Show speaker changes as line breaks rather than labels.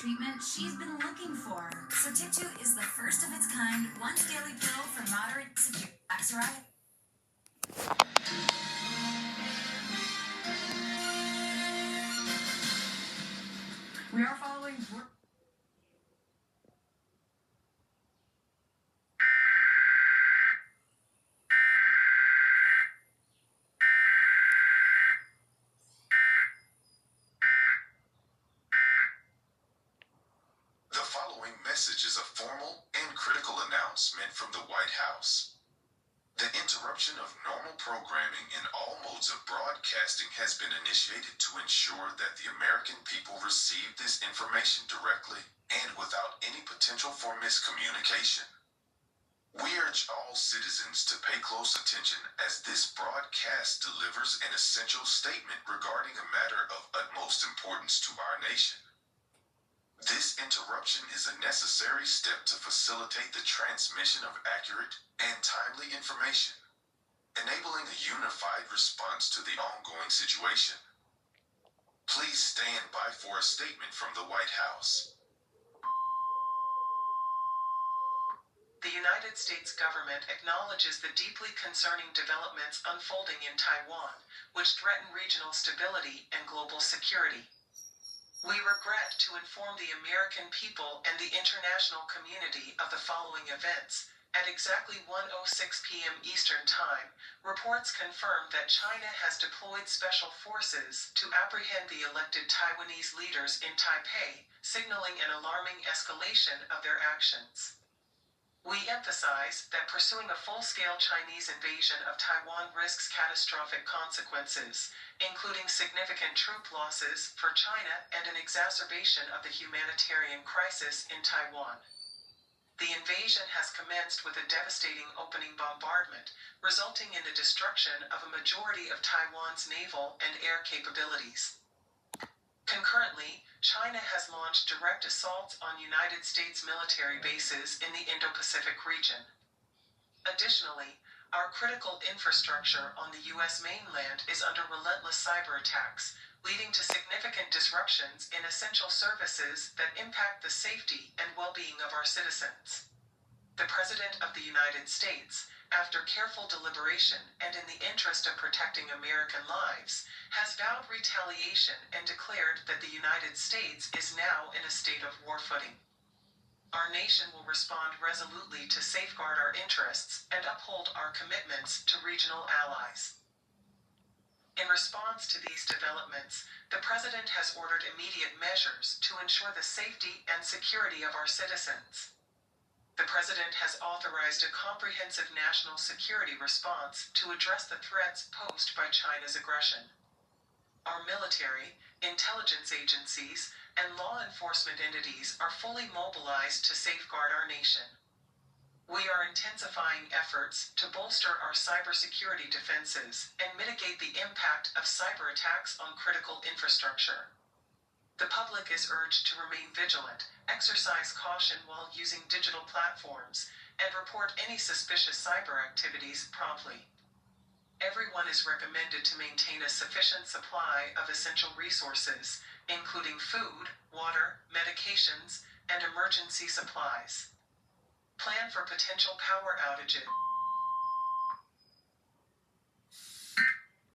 treatment she's been looking for. Sotictu is the first of its kind, once daily pill for moderate to severe plaque psoriasis. We are following.
The following message is a formal and critical announcement from the White House. The interruption of normal programming in all modes of broadcasting has been initiated to ensure that the American people receive this information directly and without any potential for miscommunication. We urge all citizens to pay close attention as this broadcast delivers an essential statement regarding a matter of utmost importance to our nation. This interruption is a necessary step to facilitate the transmission of accurate and timely information, enabling a unified response to the ongoing situation. Please stand by for a statement from the White House.
The United States government acknowledges the deeply concerning developments unfolding in Taiwan, which threaten regional stability and global security. We regret to inform the American people and the international community of the following events. At exactly 1:06 p.m. Eastern Time, reports confirm that China has deployed special forces to apprehend the elected Taiwanese leaders in Taipei, signaling an alarming escalation of their actions. We emphasize that pursuing a full-scale Chinese invasion of Taiwan risks catastrophic consequences, including significant troop losses for China and an exacerbation of the humanitarian crisis in Taiwan. The invasion has commenced with a devastating opening bombardment, resulting in the destruction of a majority of Taiwan's naval and air capabilities. Concurrently, China has launched direct assaults on United States military bases in the Indo-Pacific region. Additionally, our critical infrastructure on the U.S. mainland is under relentless cyber attacks, leading to significant disruptions in essential services that impact the safety and well-being of our citizens. The President of the United States, after careful deliberation and in the interest of protecting American lives, has vowed retaliation and declared that the United States is now in a state of war footing. Our nation will respond resolutely to safeguard our interests and uphold our commitments to regional allies. In response to these developments, the President has ordered immediate measures to ensure the safety and security of our citizens. The President has authorized a comprehensive national security response to address the threats posed by China's aggression. Our military, intelligence agencies, and law enforcement entities are fully mobilized to safeguard our nation. We are intensifying efforts to bolster our cybersecurity defenses and mitigate the impact of cyber attacks on critical infrastructure. The public is urged to remain vigilant, exercise caution while using digital platforms, and report any suspicious cyber activities promptly. Everyone is recommended to maintain a sufficient supply of essential resources, including food, water, medications, and emergency supplies. Plan for potential power outages.